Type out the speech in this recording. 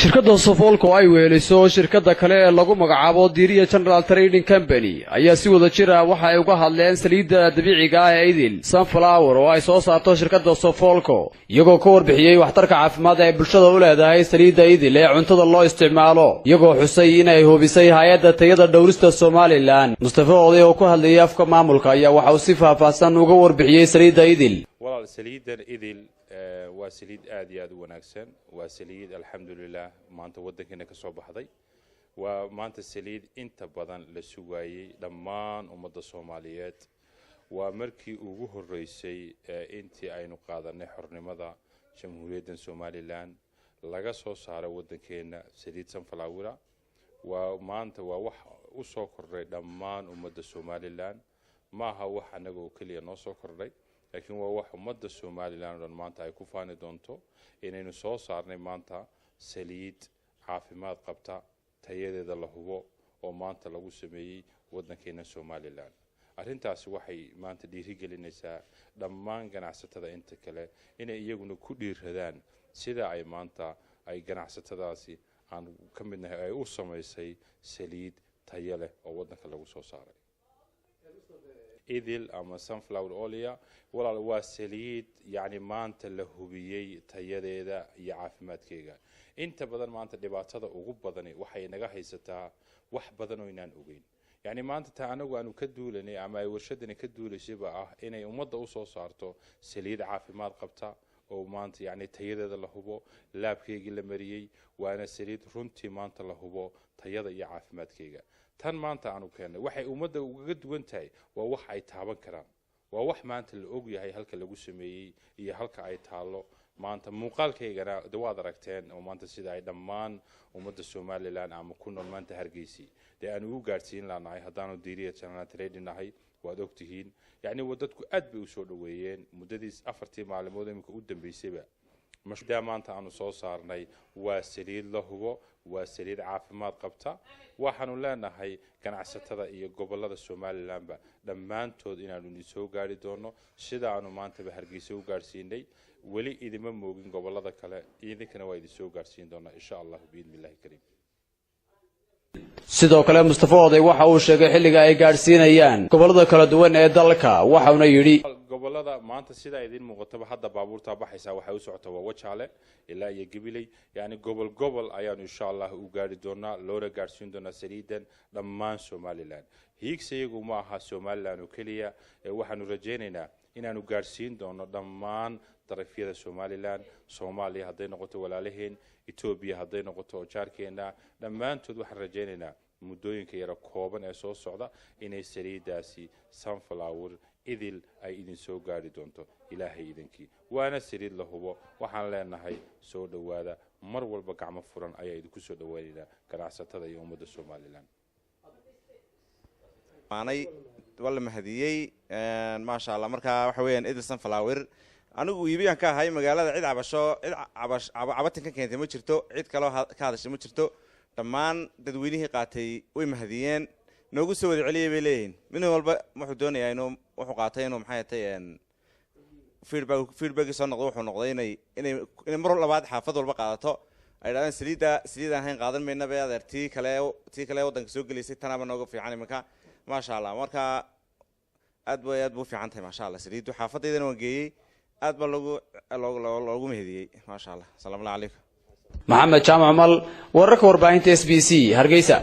shirkadda Safolco ay weeliso shirkadda kale ee lagu magacaabo Diria General Trading Company ayaa si wada jir ah waxa ay uga hadleen saliidda dabiiciga ah ee idil sunflower oo ay soo saarto shirkadda Safolco iyagoo ka warbixiyay waxtarka caafimaad ee bulshada u leedahay saliidda idil ee cuntada loo isticmaalo iyagoo xusay inay hubisay hay'adda tayada dhowrista Somaliland Mustafa Oday oo ku hadlayay afka maamulka ayaa waxa uu si faahfaahsan uga warbixiyay saliidda idil walaal saliidda idil waa saliid aad iyo aad u wanaagsan waa saliid alxamdulillah maanta wadankeena ka soo baxday waa maanta saliid inta badan la sugaayay dhammaan ummadda Soomaaliyeed waa markii ugu horeysay intii aynu qaadanay xornimada jamhuuriyadda Somaliland laga soo saaray wadankeena saliid sunflower waa maanta waa wax u soo kordhay dhammaan ummadda Somaliland maaha wax anaga oo kaliya noo soo kordhay laakiin waa wax ummadda Somaliland maanta ay ku faani doonto inaynu soo saarnay maanta saliid caafimaad qabta tayadeeda la hubo oo maanta lagu sameeyay wadankeena Somaliland arrintaasi waxay maanta dhiirigelinaysaa dhammaan ganacsatada inta kale inay iyaguna ku dhiiradaan sida ay maanta ay ganacsatadaasi aan ka midnahay ay u sameysay saliid tayo leh oo wadanka lagu soo saaray idil ama sunflower oil walaal waa saliid yani maanta la hubiyay tayadeeda iyo caafimaadkeega inta badan maanta dhibaatada ugu badan waxay naga haysataa wax badan oo inaan ogeyn yani maanta taa anagu aanu ka duulanay ama ay warshadana ka duulaysiba ah inay ummadda u soo saarto saliid caafimaad qabta oo maanta yani tayadeeda la hubo laabkeega la mariyay waana saliid runtii maanta la hubo tayada iyo caafimaadkeega tan maanta aanu keenay waxay ummadda uga duwan tahay waa wax ay taaban karaan waa wax maanta la og yahay halka lagu sameeyay iyo halka ay taalo maanta muuqaalkeegana waad aragteen oo maanta sida ay dhammaan ummadda Somaliland ama ku nool maanta Hargeysa aan ugu gaarsiin laanahay hadaanu Diria General Trading nahay waad ogtihiin yani wadadku aad bay u soo dhaweeyeen muddadiis 4 maalmood imika u dambeysayba mashruuca maanta aanu soo saarnay waa saliid la hubo waa saliid caafimaad qabta waxaanu leenahay ganacsatada iyo gobolada Somalilandba dhammaantood inaanu soo gaari doono sida aanu maanta Hargeysa u gaarsiinay wali idima moogin gobolada kale idinkana waa idin soo gaarsiin doonaa insha Allah biidmillahi kariim sidoo kale Mustafa Oday waxa uu sheegay xilliga ay gaarsiinayaan gobolada kala duwan ee dalka waxa uu yiri gobolada maanta sida idin muuqato hadda baabuurta baxaysa waxa uu socoto waa Wajaale ilaa iyo Gabiley yani gobol ayaanu insha Allah u gaari doonaa loona gaarsiin doonaa saliidan dhammaan Somaliland hiigsigu ma aha Somaliland oo kaliya waxaanu rajaynaynaa inaanu gaarsiin doono dhammaan darafyada Somaliland Soomaaliya haday noqoto walaalaheen Ethiopia haday noqoto jaarkeena dhammaantood waxaan rajaynaynaa muddooyinka yar kooban ee soo socda inay saliidaasi sunflower idil ay idin soo gaari doonto ilaahay idinkii waana saliid la hubo waxaan leenahay soo dhawaada mar walba gacmo furan ayaa idinku soo dhawaanayna ganacsatada iyo ummadda Somaliland maanay wala mahadiyay ma sha Allah marka waxa weeyaan idil sunflower anigu iibiyaan ka ahay magaalada cid cabatin ka keentay ma jirto cid kale ka hadashay ma jirto dhammaan dadweynihii qaatay way mahadiyeen noogu soo wada celiyay bay leeyihiin min walba wuxuu doonayaa inuu wuxuu qaatay inuu maxay tahay feedback soo noqdo wuxuu noqday inay mar labaad xaafad walba qaadato ay dhaadaan saliida ahayn qaadan meena bay adeertii kale wadanka soo galisay tanaba nooga fiican imanka ma sha Allah marka aad buu fiican tahay ma sha Allah saliidu xaafadeedana waan geeyay aad ba loogu mahadiyay ma sha Allah salaamu alaykum Maxamed Jaamac Mal wararka warbaahinta SBC Hargeysa